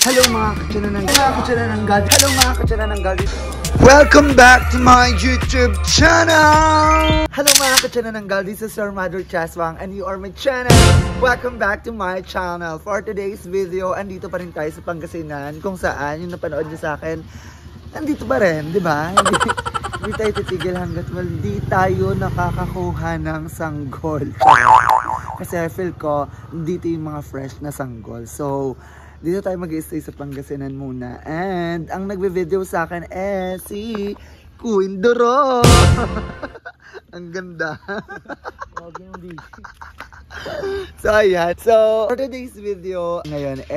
Hello mga kachanananggal. Hello mga kachanananggal. Welcome back to my YouTube channel. Hello mga kachanananggal. This is Sir Mother Chaswang and you are my channel. Welcome back to my channel. For today's video, andito pa rin tayo sa Pangasinan kung saan yung napanood niyo sa akin. Andito pa rin, di ba? Hindi tayo titigil hanggat hindi tayo nakakakuha ng sanggol. Kasi I feel ko, dito yung mga fresh na sanggol. So, dito tayo mag-stay sa Pangasinan muna. And, ang nagbe-video sa akin si Queen Doro. Ang ganda. So, ayan. So, for today's video ngayon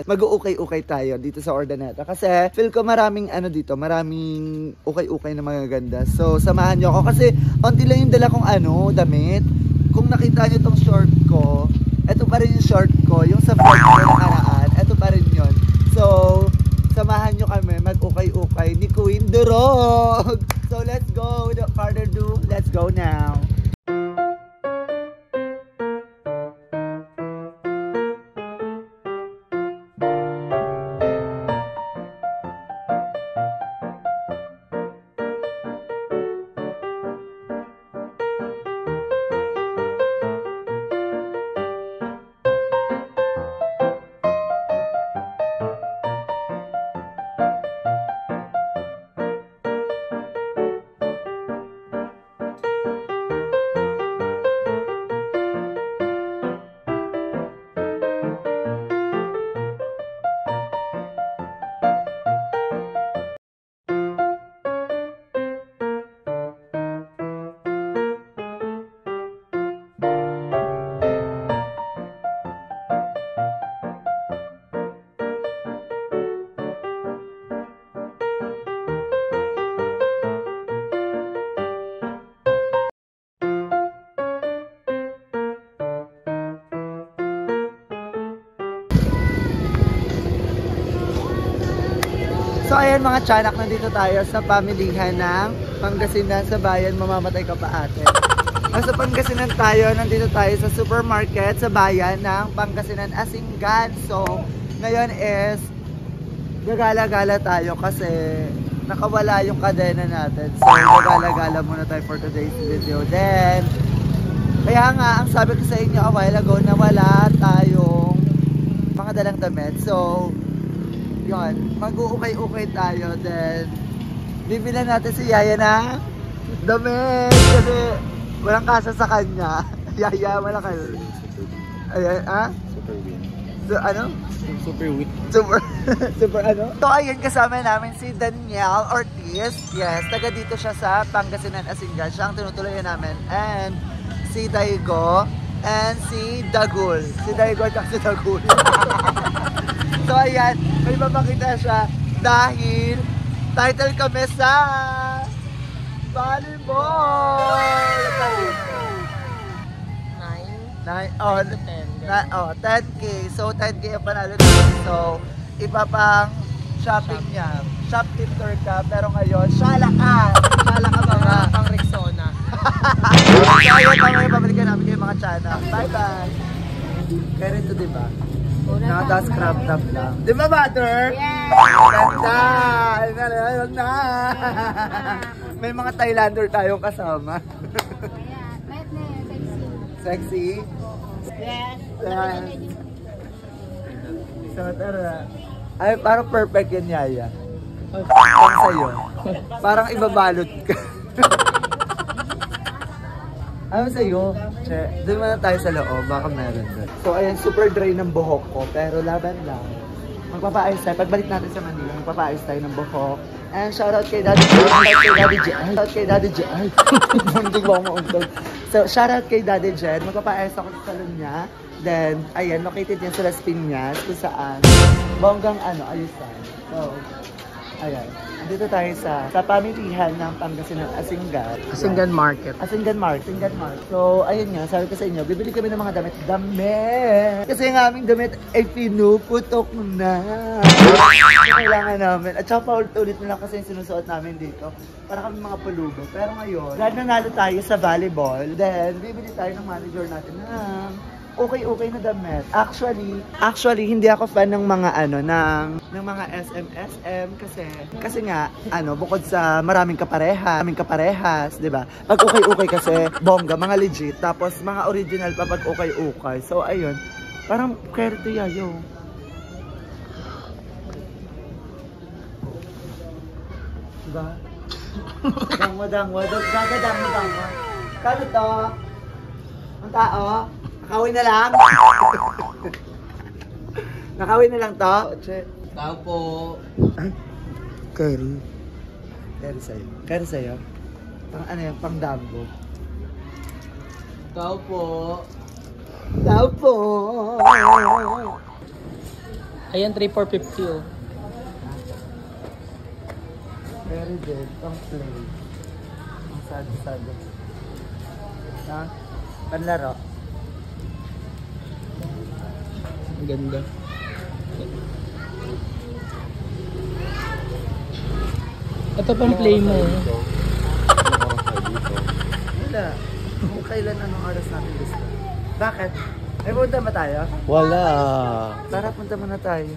mag-ukay-ukay tayo dito sa Urdaneta. Kasi, feel ko maraming maraming ukay-ukay na magaganda. So, samahan nyo ako. Kasi, onti lang yung dala kong damit. Kung nakita nyo tong short ko, eto pa rin yung short ko. Yung sa vlog ko nakaraan, eto pa rin yun. So, samahan nyo kami mag-ukay-ukay ni Queen Durog. So, let's go. Without further ado, let's go now. So ayan mga tiyanak, nandito tayo sa pamilihan ng Pangasinan sa bayan. Mamamatay ka pa ate. Nasa Pangasinan tayo, nandito tayo sa supermarket sa bayan ng Pangasinan Asingan. So ngayon gagala-gala tayo kasi nakawala yung kadena natin. So gagala-gala muna tayo for today's video. Then kaya nga ang sabi ko sa inyo a while ago na wala tayong mga dalang damit. So yun, mag-uukay-ukay tayo. Then bibilan natin si Yaya na damit kasi walang kasa sa kanya. Yaya, wala kayo. Ayan, ha? Super win. So, ano? Super win. Super ano? So, ayun, kasama namin si Daniel Ortiz. Yes, taga dito siya sa Pangasinan Asingan. Siya ang tinutuloyan namin. And si Daigo and si Dagul. Si Daigo at si Dagul. So ayan, may mapakita siya dahil title kami sa volleyball. 10K. So 10K ang panalo natin. So ipapang shopping niya. Shop tipper ka, pero ngayon shala ka mga pang Rexona. So ayun, mamaya pabalikan namin kayo mga channel. Bye bye. Kaya ito diba? Naka-das crop top lang. Di ba, butter? Yeah! Ganda! May mga Thailander tayong kasama. Sexy? Yes! So, tara. Ay, parang perfect yan, Yaya. Parang sa'yo. Parang ibabalot ka. Ano sa'yo? Doon muna tayo sa loob, baka meron doon. So ayan, super dry ng buhok ko, pero laban lang. Magpapaayos tayo, pagbalik natin sa Manila, magpapaayos tayo ng buhok. And shoutout kay Daddy J. Shoutout kay Daddy J. Hindi ko mauntog. So shoutout kay Daddy J. Magpapaayos ako sa salon niya. Then, ayan, located yan sa Las Piñas, kung saan bonggang ayusan. So, ayan. Dito tayo sa pamilihan ng Pangasinan Asingan. Asingan Market. Asingan Market. So, ayun nga, sabi ko sa inyo, bibili kami ng mga damit. Kasi ang aming damit ay pinuputok na. Kailangan namin. At saka paulit-ulit na lang kasi yung sinusuot namin dito. Para kami mga pulubo. Pero ngayon, dahil nanalo tayo sa volleyball, then bibili tayo ng manager natin ng okay na damit. Actually hindi ako fan ng mga ng mga SM kasi nga bukod sa maraming kaparehas, 'di ba? Pag okay kasi bongga, mga legit, tapos mga original pa pag okay. So ayun, parang kwerte yayo. Diba? Dangwa. Kano to? Ang tao? Nakawin na lang? Nakawin na lang to? Tao po. Ay, Kerry. Kerry sa'yo? Pang ano yan? Pang dambo. Tao po. Tao po! Ayan, 3,450 oh. Very good. Pang play. Ang sad. Ha? Panlaro. Ang ganda. Ito pang play mo. Wala. Kung kailan anong oras natin gusto. Bakit? May punta ba tayo? Wala. Tara, punta muna tayo.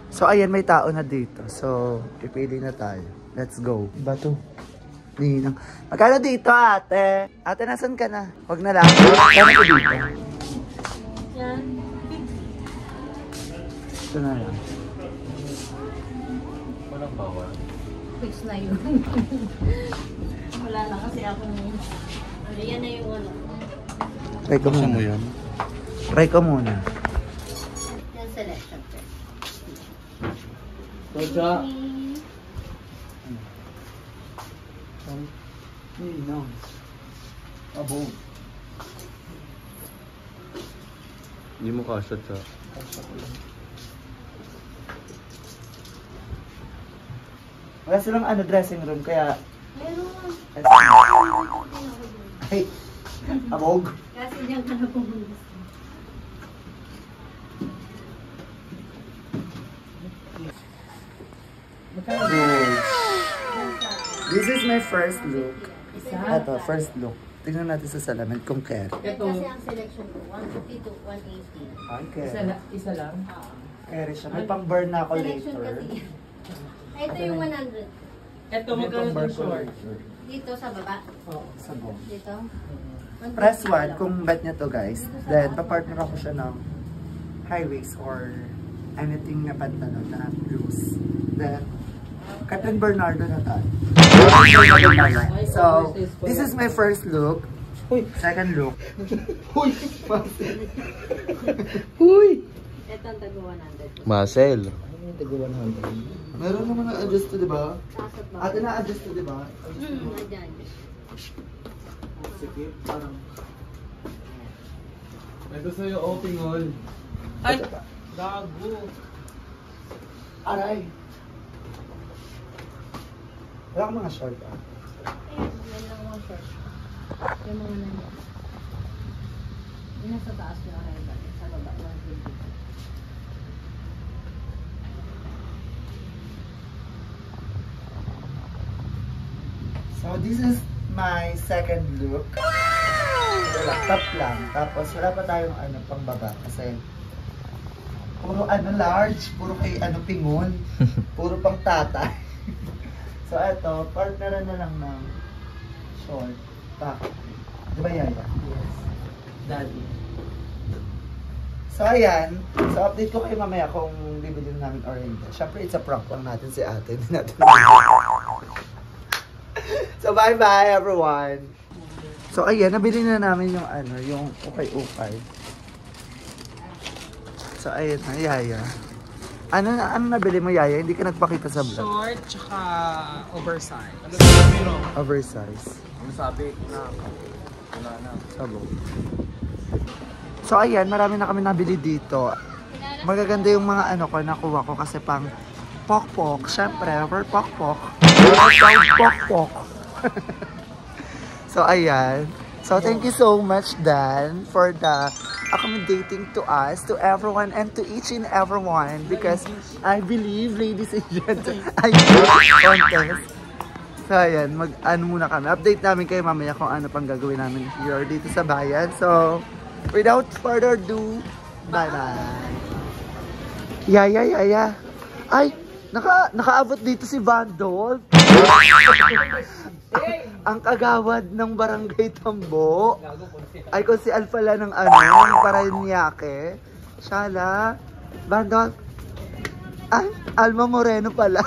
So, ayan, may tao na dito. So, pipili na tayo. Let's go. Bato. Ninang. Magkano dito, ate? Ate, nasan ka na? Huwag na lang. Magkano ko dito? Yan. Ito na lang. Walang bawal. Fix na yun. Wala na kasi ako nung... yan na yung ano. Try ko muna. yan? Try ko muna. Yan selection. Roja. Ninang. Abo. Hindi mo kasha sa... Wala silang dressing room, kaya... Meron. Ay, abog. Kasi diyan ka na pumunta. This is my first look. Isa. Ito, first look. Tingnan natin sa salamin kung care. Ito. Kasi ang selection ko, 150 to 180. Ay, care. Isa lang? Care siya. May pang-burn na ako Selection later. kasi. Ay, ito yung 100. Ito, May magkano pang-burn itong ko short? later. Dito sa baba. Oo. Sa bong. Dito. Press 1 kung bet niya to, guys. Then, papartner ako siya ng high waist or anything na pantalon na loose. Then, Captain Bernardo na tayo. So, this is my first look. Second look. Huy! Huy! Ito ang tago 100. Marcel. Ano yung taga 100? Meron naman na-adjust to, diba? Sasot ba? Ate na-adjust to, diba? Nadyan. Sige, parang... Ito sa'yo, opening all. Ay! Gago! Aray! Wala ka mga short, ah. Yan lang mga short. Yung mga nanyan. Yung nasa taas yung arrival. Sa baba, 150. So, this is my second look. Top lang. Tapos, wala pa tayong pang baba. Kasi, puro large. Puro kay pingon. Puro pang tatay. So, eto, partneran na lang ng short. Back. Di ba yan? Yes. Daddy. So, ayan. So, update ko kayo mamaya kung bibili namin or hindi. Siyempre, it's a prank lang natin si ate. Hindi natin So, bye-bye everyone! So, ayan. Nabili na namin yung yung ukay-ukay. So, ayan na, Yaya. Ano nabili mo, Yaya? Hindi ka nagpakita sa vlog. Short, tsaka oversize. Oversize. Ano sabi? Wala na. Sabo. So, ayan. Marami na kami nabili dito. Magaganda yung mga nakuha ko kasi pang pokpok. Siyempre, we're pokpok. Pokpok. So, ayan. So, thank you so much, Dan, for the accommodating to us, to everyone, and to each and everyone. Because I believe, ladies and gentlemen, I contest. So, ayan. Muna kami. Update namin kayo mamaya kung ano pang gagawin namin here dito sa bayan. So, Without further ado, bye-bye. Yaya. Ay, nakaabot dito si Vandol. Ang kagawad ng Barangay Tambo. Ay, kung si Alpala ng ng Paranaque. Shala. Vandol. Ay, Alma Moreno pala.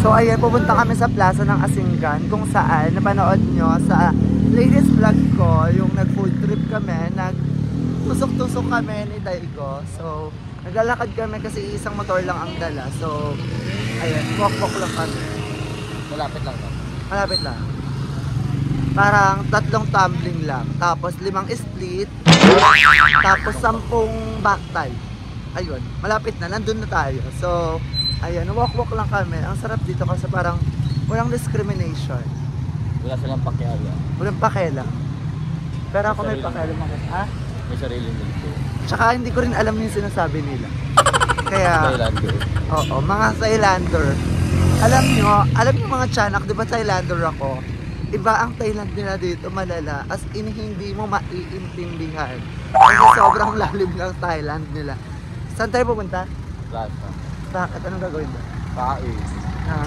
So ayan, pupunta kami sa plaza ng Asinggan kung saan napanood nyo sa latest vlog ko, yung nag-food trip kami, nag-tusok-tusok kami ni Daigo. So, naglalakad kami kasi isang motor lang ang dala. So, ayan, walk-walk lang kami. Malapit lang no? Malapit lang. Parang 3 tumbling lang. Tapos 5 split. Tapos 10 back tie. Ayun, malapit na, nandun na tayo. So, ayan, walk-walk lang kami. Ang sarap dito kasi parang walang discrimination. Wala silang pakialam. Walang pakialam. Pero ako may pakialam ako. Ha? May sarili nito. Tsaka hindi ko rin alam yung sinasabi nila. Kaya, Thailander. oo, mga Thailander. Alam nyo mga tiyanak, di ba Thailander ako? Iba ang Thailand nila dito, malala. As in, hindi mo maiintindihan. Kasi sobrang lalim ng Thailand nila. Saan tayo pupunta? Plaza. Bakit? Anong gagawin ba? Kain. Ha?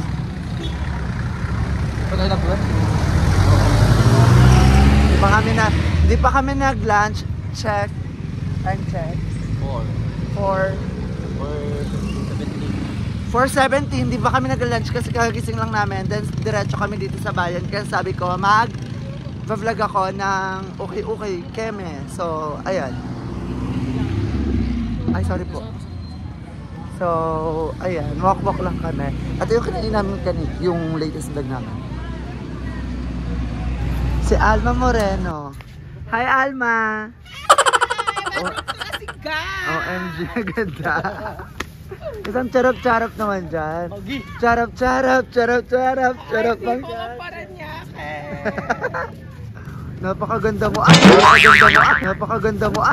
Pagay na ba? Di pa kami nag-lunch. Check. Time check. 4:17, di ba kami nag-lunch kasi kagising lang namin. Then diretso kami dito sa bayan. Kaya sabi ko, mag-vlog ako ng okay, keme. So, ayan. Ay, sorry po. So, ayan, walk-walk lang kami. At yung kinain namin yung latest vlog namin. Si Alma Moreno. Hi, Alma! OMG, ganda. Isang charap-charap naman dyan. Charap-charap lang dyan. Napakaganda mo. Napakaganda mo.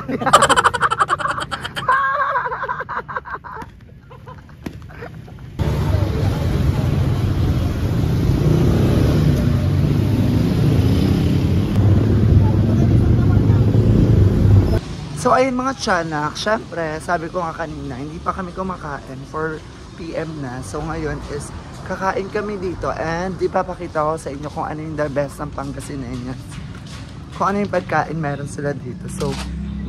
So ayun mga tiyanak, syempre sabi ko nga kanina, hindi pa kami kumakain for PM na. So ngayon is kakain kami dito and ipapakita ko sa inyo kung ano yung the best ng Pangasinan. Kung ano yung pagkain meron sila dito. So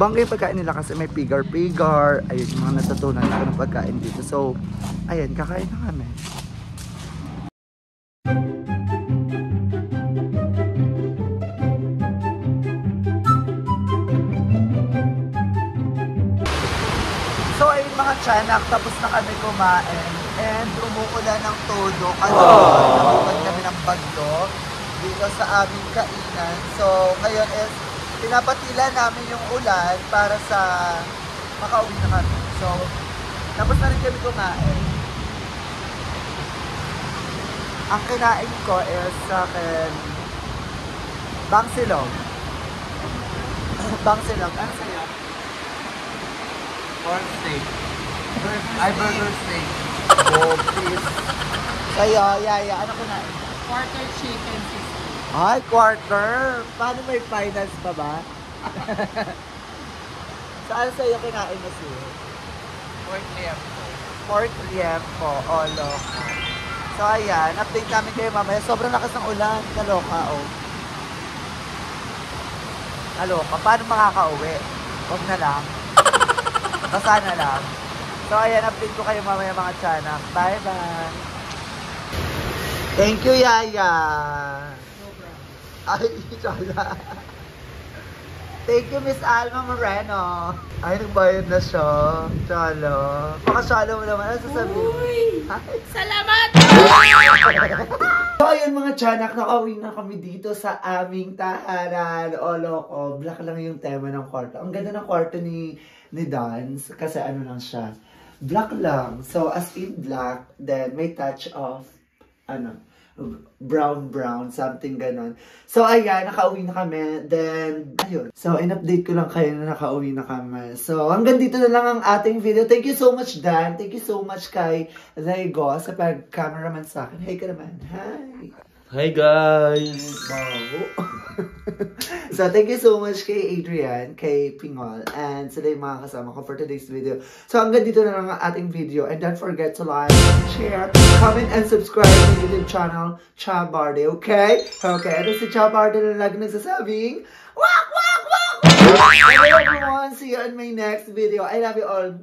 bangga yung pagkain nila kasi may pigar-pigar. Ayun yung mga natutunan ko ng pagkain dito. So ayun, kakain na kami. Tiyanak, tapos na kami kumain and umuulan ng todo kasi nabukad kami ng bagyo dito sa aming kainan. So ngayon is pinapatila namin yung ulan para sa makauwi na kami. So tapos na rin kami kumain. Ang kinain ko is sa akin bangsilog. Bangsilog, ano sa'yo? Pork steak. Ay, burger steak. Oh, please. Kayo, Yaya, ano kinain? Quarter chicken. Ay, quarter. Paano may finance pa ba? Saan sa'yo kinain na siya? Pork liempo. Pork liempo, loka. So, ayan, update namin kayo mamaya. Sobrang lakas ng ulan. Kaloka, Kaloka. Paano makakauwi? Huwag na lang. Basa na lang. So, ayan, update ko kayo mamaya mga tiyanak. Bye-bye! Thank you, Yaya! Ay, tsala. Thank you, Miss Alma Moreno. Ay, nagbayad na siya. Tsala. Pakasala mo naman. Ano sasabihin? Uy! Salamat! So, ayun mga tiyanak, nakauwi na kami dito sa aming tahanan. Loko. Black lang yung tema ng kwarto. Ang ganda ng kwarto ni Dance. Kasi ano lang siya. Black lang. So, as in black, then may touch of, brown, something ganon. So, ayan, nakauwi na kami. Then, ayun. So, in-update ko lang kayo na nakauwi na kami. So, hanggang dito na lang ang ating video. Thank you so much, Dan. Thank you so much kay Daigo sa pag-cameraman sa akin. Hey ka naman. Hi! Hi guys! Wow. So, thank you so much kay Adrian, kay Pingol, and sila yung mga kasama ko for today's video. So, hanggang dito na lang ang ating video. And don't forget to like, share, comment, and subscribe to my YouTube channel, Cha Barde, okay? Okay, ito si Cha Barde na lagi nagsasabing, wak, wak, wak! Okay, everyone, see you in my next video. I love you all.